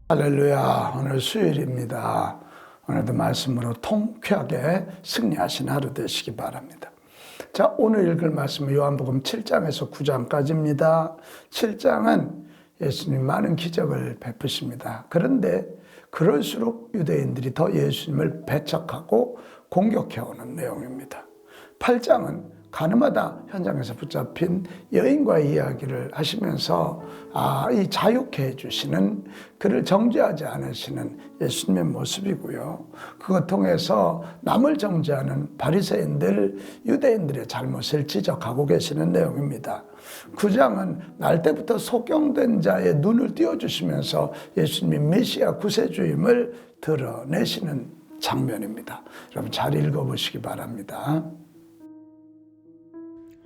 할렐루야. 오늘 수요일입니다. 오늘도 말씀으로 통쾌하게 승리하신 하루 되시기 바랍니다. 자, 오늘 읽을 말씀은 요한복음 7장에서 9장까지입니다. 7장은 예수님 많은 기적을 베푸십니다. 그런데 그럴수록 유대인들이 더 예수님을 배척하고 공격해오는 내용입니다. 8장은 가늠하다 현장에서 붙잡힌 여인과의 이야기를 하시면서 이 자유케 해주시는, 그를 정죄하지 않으시는 예수님의 모습이고요. 그것 통해서 남을 정죄하는 바리새인들, 유대인들의 잘못을 지적하고 계시는 내용입니다. 9장은 날 때부터 속경된 자의 눈을 띄워주시면서 예수님이 메시아 구세주임을 드러내시는 장면입니다. 여러분 잘 읽어보시기 바랍니다.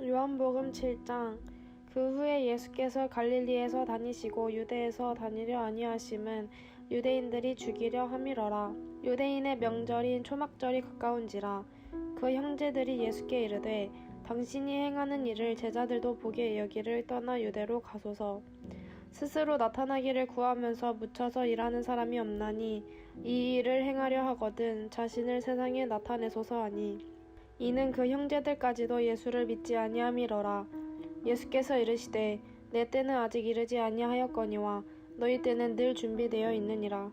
요한복음 7장. 그 후에 예수께서 갈릴리에서 다니시고 유대에서 다니려 아니하심은 유대인들이 죽이려 함이러라. 유대인의 명절인 초막절이 가까운지라. 그 형제들이 예수께 이르되 당신이 행하는 일을 제자들도 보게 여기를 떠나 유대로 가소서. 스스로 나타나기를 구하면서 묻혀서 일하는 사람이 없나니 이 일을 행하려 하거든 자신을 세상에 나타내소서 하니, 이는 그 형제들까지도 예수를 믿지 아니함이러라. 예수께서 이르시되 내 때는 아직 이르지 아니하였거니와 너희 때는 늘 준비되어 있느니라.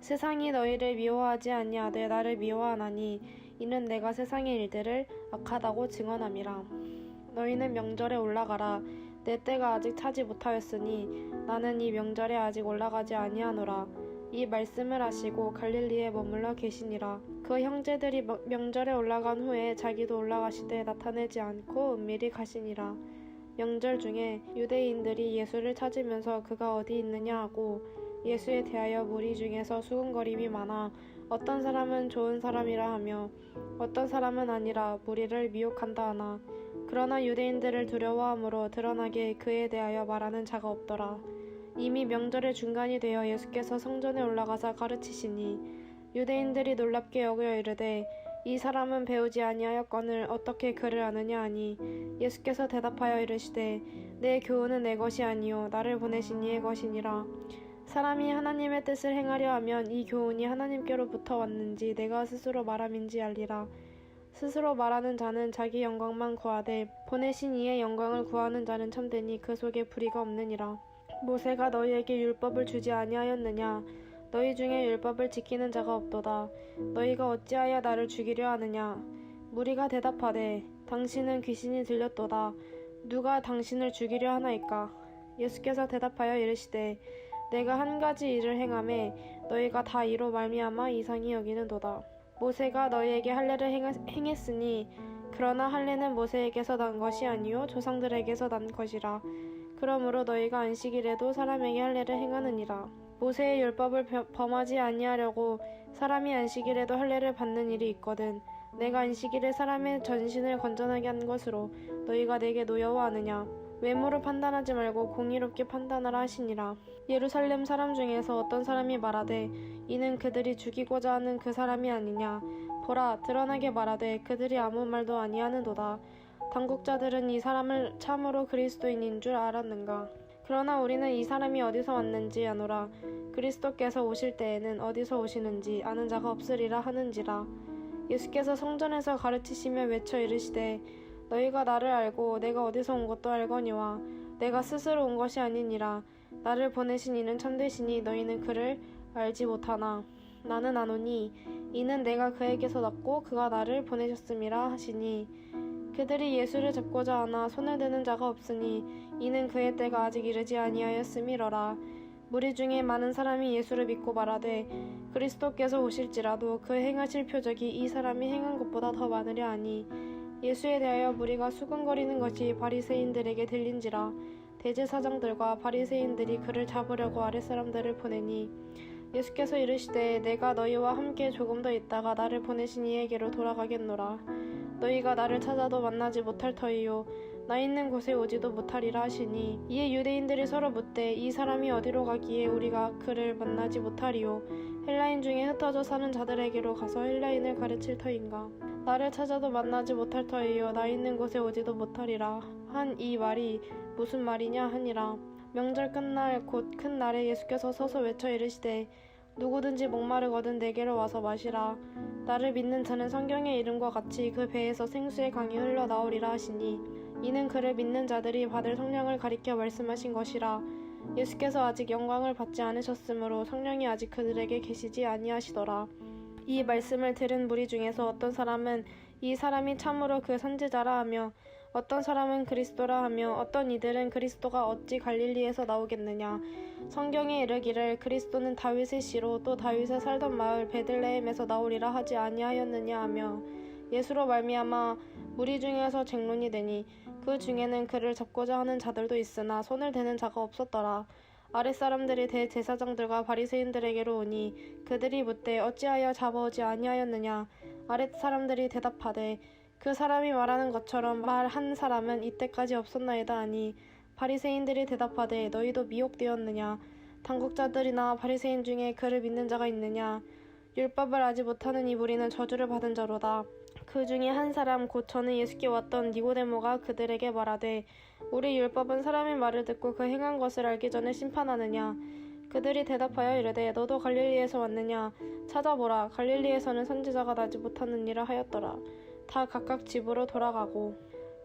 세상이 너희를 미워하지 아니하되 나를 미워하나니 이는 내가 세상의 일들을 악하다고 증언함이라. 너희는 명절에 올라가라. 내 때가 아직 차지 못하였으니 나는 이 명절에 아직 올라가지 아니하노라. 이 말씀을 하시고 갈릴리에 머물러 계시니라. 그 형제들이 명절에 올라간 후에 자기도 올라가시되 나타내지 않고 은밀히 가시니라. 명절 중에 유대인들이 예수를 찾으면서 그가 어디 있느냐 하고 예수에 대하여 무리 중에서 수군거림이 많아 어떤 사람은 좋은 사람이라 하며 어떤 사람은 아니라 무리를 미혹한다 하나, 그러나 유대인들을 두려워함으로 드러나게 그에 대하여 말하는 자가 없더라. 이미 명절의 중간이 되어 예수께서 성전에 올라가사 가르치시니 유대인들이 놀랍게 여겨 이르되 이 사람은 배우지 아니하였거늘 어떻게 그를 아느냐 하니, 예수께서 대답하여 이르시되 내 교훈은 내 것이 아니요 나를 보내신 이의 것이니라. 사람이 하나님의 뜻을 행하려 하면 이 교훈이 하나님께로부터 왔는지 내가 스스로 말함인지 알리라. 스스로 말하는 자는 자기 영광만 구하되 보내신 이의 영광을 구하는 자는 참되니 그 속에 불의가 없느니라. 모세가 너희에게 율법을 주지 아니하였느냐? 너희 중에 율법을 지키는 자가 없도다. 너희가 어찌하여 나를 죽이려 하느냐? 무리가 대답하되 당신은 귀신이 들렸도다. 누가 당신을 죽이려 하나이까? 예수께서 대답하여 이르시되 내가 한 가지 일을 행하매 너희가 다 이로 말미암아 이상히 여기는도다. 모세가 너희에게 할례를 행했으니 그러나 할례는 모세에게서 난 것이 아니요 조상들에게서 난 것이라. 그러므로 너희가 안식일에도 사람에게 할례를 행하느니라. 모세의 율법을 범하지 아니하려고 사람이 안식일에도 할례를 받는 일이 있거든. 내가 안식일에 사람의 전신을 건전하게 한 것으로 너희가 내게 노여워하느냐? 외모로 판단하지 말고 공의롭게 판단하라 하시니라. 예루살렘 사람 중에서 어떤 사람이 말하되 이는 그들이 죽이고자 하는 그 사람이 아니냐? 보라, 드러나게 말하되 그들이 아무 말도 아니하는도다. 당국자들은 이 사람을 참으로 그리스도인인 줄 알았는가? 그러나 우리는 이 사람이 어디서 왔는지 아노라. 그리스도께서 오실 때에는 어디서 오시는지 아는 자가 없으리라 하는지라. 예수께서 성전에서 가르치시며 외쳐 이르시되 너희가 나를 알고 내가 어디서 온 것도 알거니와 내가 스스로 온 것이 아니니라. 나를 보내신 이는 참되시니 너희는 그를 알지 못하나 나는 아노니 이는 내가 그에게서 났고 그가 나를 보내셨음이라 하시니, 그들이 예수를 잡고자 하나 손을 대는 자가 없으니 이는 그의 때가 아직 이르지 아니하였음이러라. 무리 중에 많은 사람이 예수를 믿고 말하되 그리스도께서 오실지라도 그 행하실 표적이 이 사람이 행한 것보다 더 많으려 하니, 예수에 대하여 무리가 수군거리는 것이 바리새인들에게 들린지라. 대제사장들과 바리새인들이 그를 잡으려고 아랫사람들을 보내니 예수께서 이르시되 내가 너희와 함께 조금 더 있다가 나를 보내신 이에게로 돌아가겠노라. 너희가 나를 찾아도 만나지 못할 터이요 나 있는 곳에 오지도 못하리라 하시니, 이에 유대인들이 서로 묻되 이 사람이 어디로 가기에 우리가 그를 만나지 못하리요? 헬라인 중에 흩어져 사는 자들에게로 가서 헬라인을 가르칠 터인가? 나를 찾아도 만나지 못할 터이요 나 있는 곳에 오지도 못하리라 한 이 말이 무슨 말이냐 하니라. 명절 끝날 곧 큰 날에 예수께서 서서 외쳐 이르시되 누구든지 목마르거든 내게로 와서 마시라. 나를 믿는 자는 성경의 이름과 같이 그 배에서 생수의 강이 흘러나오리라 하시니 이는 그를 믿는 자들이 받을 성령을 가리켜 말씀하신 것이라. 예수께서 아직 영광을 받지 않으셨으므로 성령이 아직 그들에게 계시지 아니하시더라. 이 말씀을 들은 무리 중에서 어떤 사람은 이 사람이 참으로 그 선지자라 하며 어떤 사람은 그리스도라 하며 어떤 이들은 그리스도가 어찌 갈릴리에서 나오겠느냐. 성경에 이르기를 그리스도는 다윗의 씨로 또 다윗의 살던 마을 베들레헴에서 나오리라 하지 아니하였느냐 하며 예수로 말미암아 무리 중에서 쟁론이 되니 그 중에는 그를 잡고자 하는 자들도 있으나 손을 대는 자가 없었더라. 아랫사람들이 대제사장들과 바리새인들에게로 오니 그들이 묻되 어찌하여 잡아오지 아니하였느냐. 아랫사람들이 대답하되 그 사람이 말하는 것처럼 말한 사람은 이때까지 없었나이다 하니 바리새인들이 대답하되 너희도 미혹되었느냐. 당국자들이나 바리새인 중에 그를 믿는 자가 있느냐. 율법을 아지 못하는 이 무리는 저주를 받은 자로다. 그 중에 한 사람 곧 전에 예수께 왔던 니고데모가 그들에게 말하되 우리 율법은 사람의 말을 듣고 그 행한 것을 알기 전에 심판하느냐. 그들이 대답하여 이르되 너도 갈릴리에서 왔느냐. 찾아보라. 갈릴리에서는 선지자가 나지 못하느니라 하였더라. 다 각각 집으로 돌아가고.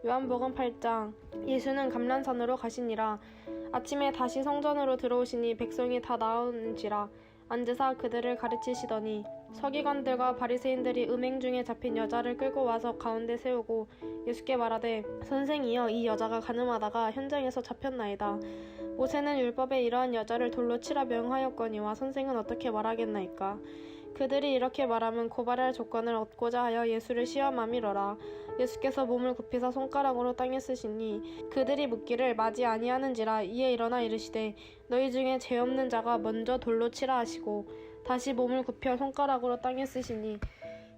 요한복음 8장. 예수는 감람산으로 가시니라. 아침에 다시 성전으로 들어오시니 백성이 다 나오는지라. 앉으사 그들을 가르치시더니 서기관들과 바리새인들이 음행 중에 잡힌 여자를 끌고 와서 가운데 세우고 예수께 말하되 선생이여 이 여자가 간음하다가 현장에서 잡혔나이다. 모세는 율법에 이러한 여자를 돌로 치라 명하였거니와 선생은 어떻게 말하겠나이까. 그들이 이렇게 말하면 고발할 조건을 얻고자 하여 예수를 시험함이러라. 예수께서 몸을 굽히사 손가락으로 땅에 쓰시니 그들이 묻기를 마지 아니하는지라. 이에 일어나 이르시되 너희 중에 죄 없는 자가 먼저 돌로 치라 하시고 다시 몸을 굽혀 손가락으로 땅에 쓰시니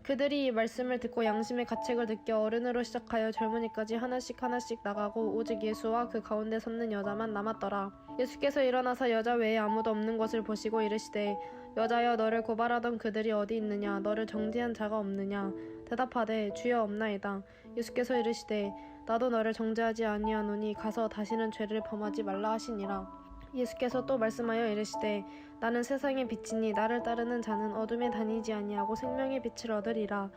그들이 이 말씀을 듣고 양심의 가책을 느껴 어른으로 시작하여 젊은이까지 하나씩 나가고 오직 예수와 그 가운데 섰는 여자만 남았더라. 예수께서 일어나사 여자 외에 아무도 없는 것을 보시고 이르시되 여자여 너를 고발하던 그들이 어디 있느냐. 너를 정죄한 자가 없느냐. 대답하되 주여 없나이다. 예수께서 이르시되 나도 너를 정죄하지 아니하노니 가서 다시는 죄를 범하지 말라 하시니라. 예수께서 또 말씀하여 이르시되 나는 세상의 빛이니 나를 따르는 자는 어둠에 다니지 아니하고 생명의 빛을 얻으리라.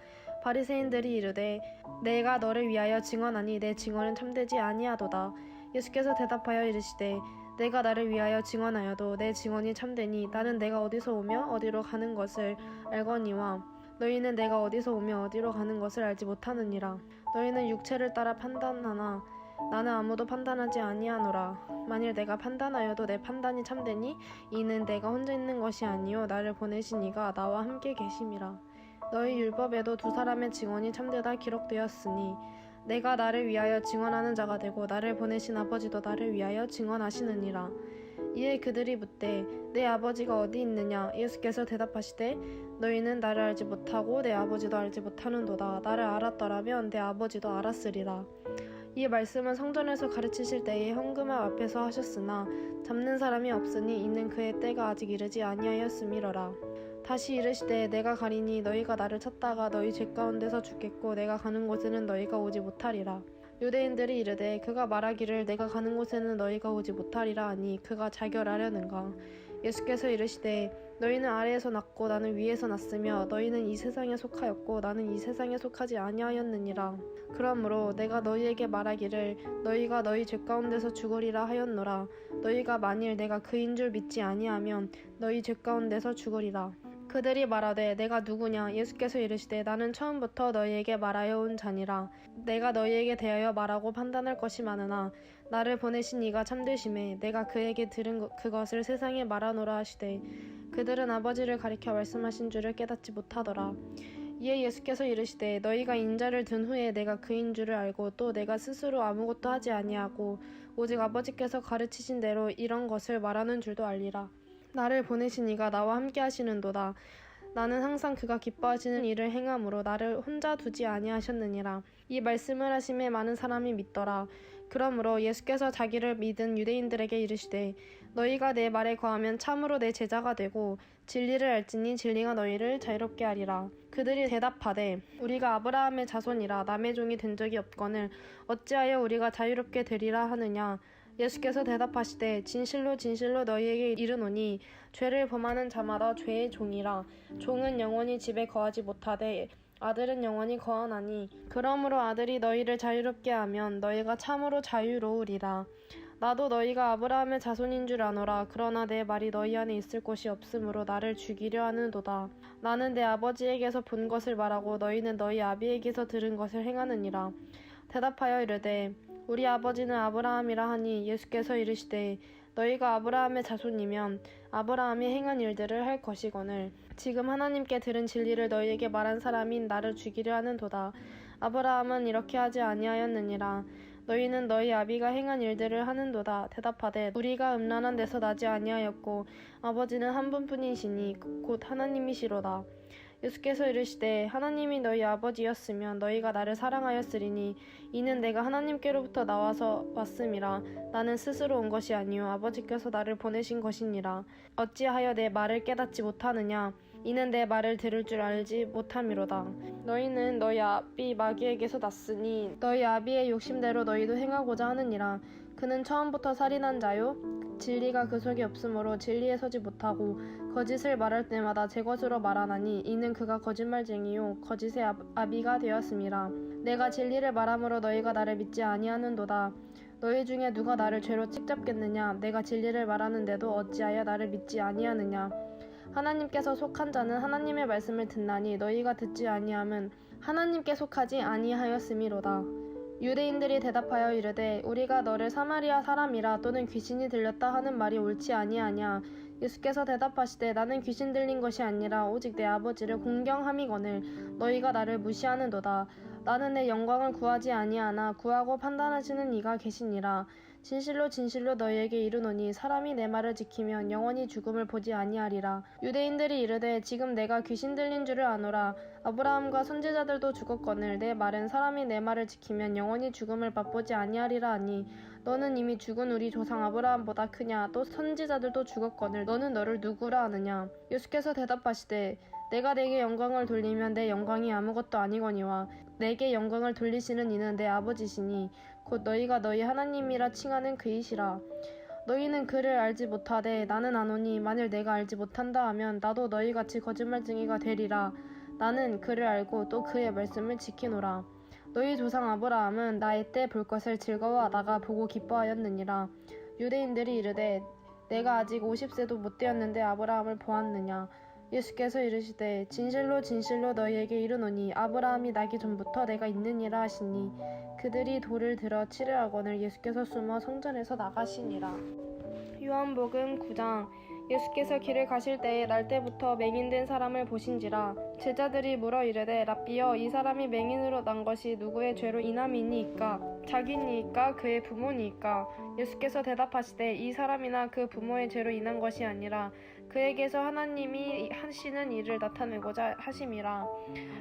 바리새인들이 이르되 내가 너를 위하여 증언하니 내 증언은 참되지 아니하도다. 예수께서 대답하여 이르시되 내가 나를 위하여 증언하여도 내 증언이 참되니 나는 내가 어디서 오며 어디로 가는 것을 알거니와 너희는 내가 어디서 오며 어디로 가는 것을 알지 못하느니라. 너희는 육체를 따라 판단하나 나는 아무도 판단하지 아니하노라. 만일 내가 판단하여도 내 판단이 참되니 이는 내가 혼자 있는 것이 아니요 나를 보내신 이가 나와 함께 계심이라. 너희 율법에도 두 사람의 증언이 참되다 기록되었으니 내가 나를 위하여 증언하는 자가 되고 나를 보내신 아버지도 나를 위하여 증언하시느니라. 이에 그들이 묻되 내 아버지가 어디 있느냐. 예수께서 대답하시되 너희는 나를 알지 못하고 내 아버지도 알지 못하는도다. 나를 알았더라면 내 아버지도 알았으리라. 이 말씀은 성전에서 가르치실 때에 헌금함 앞에서 하셨으나 잡는 사람이 없으니 이는 그의 때가 아직 이르지 아니하였음이러라. 다시 이르시되 내가 가리니 너희가 나를 찾다가 너희 죄 가운데서 죽겠고 내가 가는 곳에는 너희가 오지 못하리라. 유대인들이 이르되 그가 말하기를 내가 가는 곳에는 너희가 오지 못하리라 하니 그가 자결하려는가. 예수께서 이르시되 너희는 아래에서 났고 나는 위에서 났으며 너희는 이 세상에 속하였고 나는 이 세상에 속하지 아니하였느니라. 그러므로 내가 너희에게 말하기를 너희가 너희 죄 가운데서 죽으리라 하였노라. 너희가 만일 내가 그인 줄 믿지 아니하면 너희 죄 가운데서 죽으리라. 그들이 말하되 내가 누구냐. 예수께서 이르시되 나는 처음부터 너희에게 말하여 온 자니라. 내가 너희에게 대하여 말하고 판단할 것이 많으나 나를 보내신 이가 참되심에 내가 그에게 들은 그것을 세상에 말하노라 하시되 그들은 아버지를 가리켜 말씀하신 줄을 깨닫지 못하더라. 이에 예수께서 이르시되 너희가 인자를 든 후에 내가 그인 줄을 알고 또 내가 스스로 아무것도 하지 아니하고 오직 아버지께서 가르치신 대로 이런 것을 말하는 줄도 알리라. 나를 보내신 이가 나와 함께 하시는도다. 나는 항상 그가 기뻐하시는 일을 행함으로 나를 혼자 두지 아니하셨느니라. 이 말씀을 하심에 많은 사람이 믿더라. 그러므로 예수께서 자기를 믿은 유대인들에게 이르시되 너희가 내 말에 거하면 참으로 내 제자가 되고 진리를 알지니 진리가 너희를 자유롭게 하리라. 그들이 대답하되 우리가 아브라함의 자손이라 남의 종이 된 적이 없거늘 어찌하여 우리가 자유롭게 되리라 하느냐. 예수께서 대답하시되 진실로 진실로 너희에게 이르노니 죄를 범하는 자마다 죄의 종이라. 종은 영원히 집에 거하지 못하되 아들은 영원히 거하나니 그러므로 아들이 너희를 자유롭게 하면 너희가 참으로 자유로우리라. 나도 너희가 아브라함의 자손인 줄 아노라. 그러나 내 말이 너희 안에 있을 곳이 없으므로 나를 죽이려 하는도다. 나는 내 아버지에게서 본 것을 말하고 너희는 너희 아비에게서 들은 것을 행하느니라. 대답하여 이르되 우리 아버지는 아브라함이라 하니 예수께서 이르시되 너희가 아브라함의 자손이면 아브라함이 행한 일들을 할 것이거늘 지금 하나님께 들은 진리를 너희에게 말한 사람인 나를 죽이려 하는도다. 아브라함은 이렇게 하지 아니하였느니라. 너희는 너희 아비가 행한 일들을 하는도다. 대답하되 우리가 음란한 데서 나지 아니하였고 아버지는 한 분뿐이시니 곧 하나님이시로다. 예수께서 이르시되 하나님이 너희 아버지였으면 너희가 나를 사랑하였으리니 이는 내가 하나님께로부터 나와서 왔음이라. 나는 스스로 온 것이 아니요 아버지께서 나를 보내신 것이니라. 어찌하여 내 말을 깨닫지 못하느냐. 이는 내 말을 들을 줄 알지 못함이로다. 너희는 너희 아비 마귀에게서 났으니 너희 아비의 욕심대로 너희도 행하고자 하느니라. 그는 처음부터 살인한 자요 진리가 그 속에 없으므로 진리에 서지 못하고 거짓을 말할 때마다 제 것으로 말하나니 이는 그가 거짓말쟁이요 거짓의 아비가 되었음이라. 내가 진리를 말함으로 너희가 나를 믿지 아니하는도다. 너희 중에 누가 나를 죄로 찍잡겠느냐. 내가 진리를 말하는데도 어찌하여 나를 믿지 아니하느냐. 하나님께서 속한 자는 하나님의 말씀을 듣나니 너희가 듣지 아니함은 하나님께 속하지 아니하였음이로다. 유대인들이 대답하여 이르되 우리가 너를 사마리아 사람이라 또는 귀신이 들렸다 하는 말이 옳지 아니하냐. 예수께서 대답하시되 나는 귀신 들린 것이 아니라 오직 내 아버지를 공경함이거늘 너희가 나를 무시하는도다. 나는 내 영광을 구하지 아니하나 구하고 판단하시는 이가 계시니라. 진실로 진실로 너희에게 이르노니 사람이 내 말을 지키면 영원히 죽음을 보지 아니하리라. 유대인들이 이르되 지금 내가 귀신 들린 줄을 아노라. 아브라함과 선지자들도 죽었거늘 내 말은 사람이 내 말을 지키면 영원히 죽음을 맛보지 아니하리라 하니 너는 이미 죽은 우리 조상 아브라함보다 크냐. 또 선지자들도 죽었거늘 너는 너를 누구라 하느냐. 예수께서 대답하시되 내가 내게 영광을 돌리면 내 영광이 아무것도 아니거니와 내게 영광을 돌리시는 이는 내 아버지시니 곧 너희가 너희 하나님이라 칭하는 그이시라. 너희는 그를 알지 못하되 나는 아노니 만일 내가 알지 못한다 하면 나도 너희같이 거짓말쟁이가 되리라. 나는 그를 알고 또 그의 말씀을 지키노라. 너희 조상 아브라함은 나의 때 볼 것을 즐거워하다가 보고 기뻐하였느니라. 유대인들이 이르되 내가 아직 50세도 못 되었는데 아브라함을 보았느냐. 예수께서 이르시되 진실로 진실로 너희에게 이르노니 아브라함이 나기 전부터 내가 있느니라 하시니 그들이 돌을 들어 치려하거늘 예수께서 숨어 성전에서 나가시니라. 요한복음 9장. 예수께서 길을 가실 때에 날 때부터 맹인된 사람을 보신지라. 제자들이 물어 이르되 랍비여 이 사람이 맹인으로 난 것이 누구의 죄로 인함이니이까 자기니이까 그의 부모니이까. 예수께서 대답하시되 이 사람이나 그 부모의 죄로 인한 것이 아니라 그에게서 하나님이 하시는 일을 나타내고자 하심이라.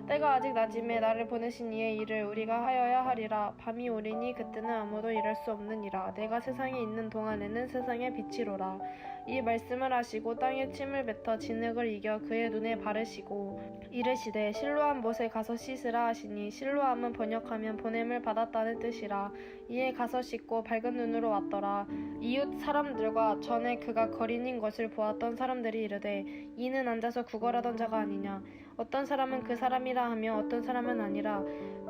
때가 아직 낮음에 나를 보내신 이의 일을 우리가 하여야 하리라. 밤이 오리니 그때는 아무도 일할 수 없느니라. 내가 세상에 있는 동안에는 세상의 빛이로라. 이 말씀을 하시고 땅에 침을 뱉어 진흙을 이겨 그의 눈에 바르시고 이르시되 실로암 못에 가서 씻으라 하시니 실로암은 번역하면 보냄을 받았다는 뜻이라. 이에 가서 씻고 밝은 눈으로 왔더라. 이웃 사람들과 전에 그가 거린인 것을 보았던 사람들이 이르되 이는 앉아서 구걸하던 자가 아니냐. 어떤 사람은 그 사람이라 하며 어떤 사람은 아니라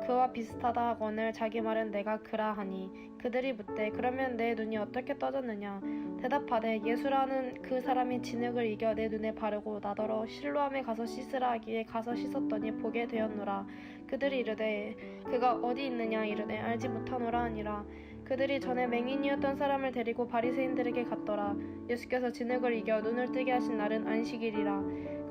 그와 비슷하다 하거늘 자기 말은 내가 그라 하니 그들이 묻되 그러면 내 눈이 어떻게 떠졌느냐. 대답하되 예수라는 그 사람이 진흙을 이겨 내 눈에 바르고 나더러 실로암에 가서 씻으라 하기에 가서 씻었더니 보게 되었노라. 그들이 이르되 그가 어디 있느냐. 이르되 알지 못하노라 하니라. 그들이 전에 맹인이었던 사람을 데리고 바리새인들에게 갔더라. 예수께서 진흙을 이겨 눈을 뜨게 하신 날은 안식일이라.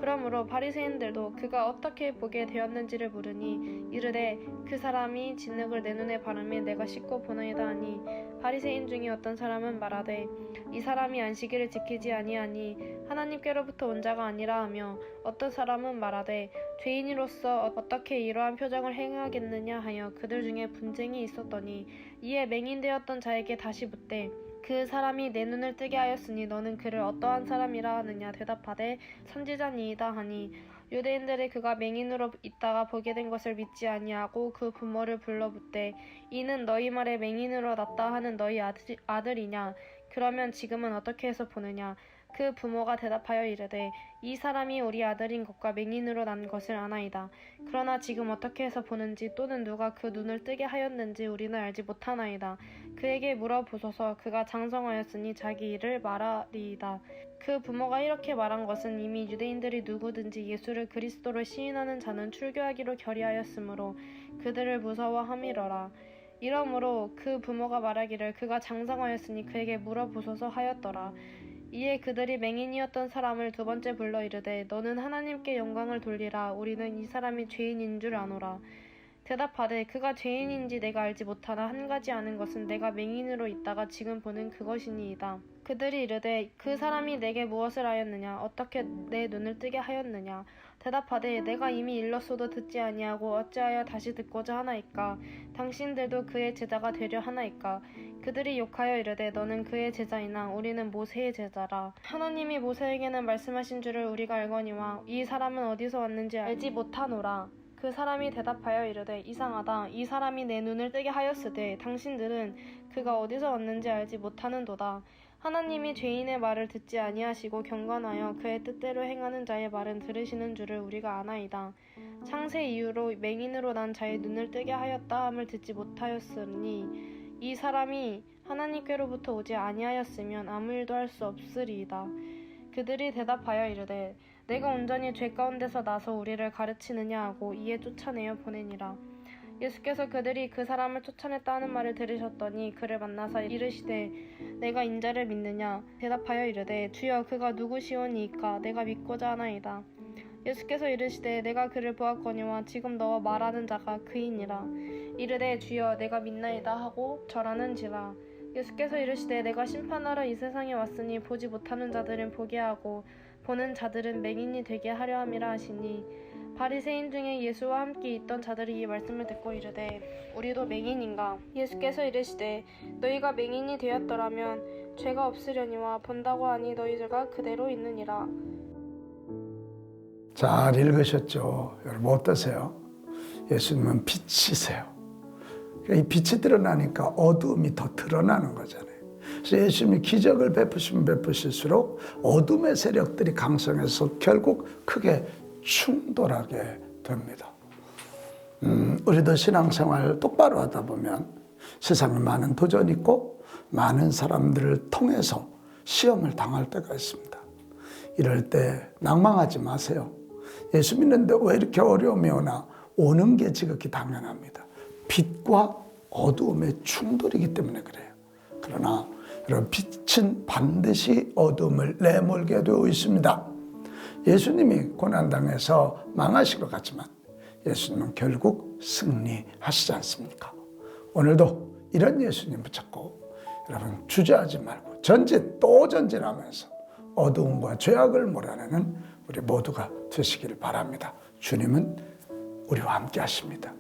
그러므로 바리새인들도 그가 어떻게 보게 되었는지를 물으니 이르되 그 사람이 진흙을 내 눈에 바르매 내가 씻고 보나이다 하니 바리새인 중에 어떤 사람은 말하되 이 사람이 안식일을 지키지 아니하니 하나님께로부터 온 자가 아니라 하며 어떤 사람은 말하되 죄인으로서 어떻게 이러한 표적을 행하겠느냐 하여 그들 중에 분쟁이 있었더니 이에 맹인되었던 자에게 다시 묻되 그 사람이 내 눈을 뜨게 하였으니 너는 그를 어떠한 사람이라 하느냐. 대답하되 선지자니이다 하니 유대인들이 그가 맹인으로 있다가 보게 된 것을 믿지 아니하고 그 부모를 불러 묻되 이는 너희 말에 맹인으로 났다 하는 너희 아들이냐? 그러면 지금은 어떻게 해서 보느냐? 그 부모가 대답하여 이르되 이 사람이 우리 아들인 것과 맹인으로 난 것을 아나이다. 그러나 지금 어떻게 해서 보는지 또는 누가 그 눈을 뜨게 하였는지 우리는 알지 못하나이다. 그에게 물어보소서. 그가 장성하였으니 자기 일을 말하리이다. 그 부모가 이렇게 말한 것은 이미 유대인들이 누구든지 예수를 그리스도로 시인하는 자는 출교하기로 결의하였으므로 그들을 무서워함이러라. 이러므로 그 부모가 말하기를 그가 장성하였으니 그에게 물어보소서 하였더라. 이에 그들이 맹인이었던 사람을 두 번째 불러 이르되 너는 하나님께 영광을 돌리라. 우리는 이 사람이 죄인인 줄 아노라. 대답하되 그가 죄인인지 내가 알지 못하나 한 가지 아는 것은 내가 맹인으로 있다가 지금 보는 그것이니이다. 그들이 이르되 그 사람이 내게 무엇을 하였느냐? 어떻게 내 눈을 뜨게 하였느냐? 대답하되 내가 이미 일렀소도 듣지 아니하고 어찌하여 다시 듣고자 하나이까? 당신들도 그의 제자가 되려 하나이까? 그들이 욕하여 이르되 너는 그의 제자이나 우리는 모세의 제자라. 하나님이 모세에게는 말씀하신 줄을 우리가 알거니와 이 사람은 어디서 왔는지 알지 못하노라. 그 사람이 대답하여 이르되 이상하다. 이 사람이 내 눈을 뜨게 하였으되 당신들은 그가 어디서 왔는지 알지 못하는도다. 하나님이 죄인의 말을 듣지 아니하시고 경건하여 그의 뜻대로 행하는 자의 말은 들으시는 줄을 우리가 아나이다. 창세 이후로 맹인으로 난 자의 눈을 뜨게 하였다 함을 듣지 못하였으니 이 사람이 하나님께로부터 오지 아니하였으면 아무 일도 할 수 없으리이다. 그들이 대답하여 이르되 내가 온전히 죄 가운데서 나서 우리를 가르치느냐 하고 이에 쫓아내어 보내니라. 예수께서 그들이 그 사람을 쫓아냈다 하는 말을 들으셨더니 그를 만나사 이르시되 내가 인자를 믿느냐? 대답하여 이르되 주여 그가 누구시오니이까? 내가 믿고자 하나이다. 예수께서 이르시되 내가 그를 보았거니와 지금 너와 말하는 자가 그이니라. 이르되 주여 내가 믿나이다 하고 절하는지라. 예수께서 이르시되 내가 심판하러 이 세상에 왔으니 보지 못하는 자들은 보게 하고 보는 자들은 맹인이 되게 하려 함이라 하시니 바리새인 중에 예수와 함께 있던 자들이 이 말씀을 듣고 이르되 우리도 맹인인가? 예수께서 이르시되 너희가 맹인이 되었더라면 죄가 없으려니와 본다고 하니 너희들과 그대로 있느니라. 잘 읽으셨죠? 여러분 어떠세요? 예수님은 빛이세요. 이 빛이 드러나니까 어두움이 더 드러나는 거잖아요. 그래서 예수님이 기적을 베푸시면 베푸실수록 어둠의 세력들이 강성해서 결국 크게 충돌하게 됩니다. 우리도 신앙생활 똑바로 하다 보면 세상에 많은 도전이 있고 많은 사람들을 통해서 시험을 당할 때가 있습니다. 이럴 때 낭망하지 마세요. 예수 믿는데 왜 이렇게 어려움이 오나? 오는 게 지극히 당연합니다. 빛과 어두움의 충돌이기 때문에 그래요. 그러나 여러분 빛은 반드시 어둠을 내몰게 되어 있습니다. 예수님이 고난당해서 망하신 것 같지만 예수님은 결국 승리하시지 않습니까? 오늘도 이런 예수님 붙잡고 여러분 주저하지 말고 전진 또 전진하면서 어두움과 죄악을 몰아내는 우리 모두가 되시기를 바랍니다. 주님은 우리와 함께 하십니다.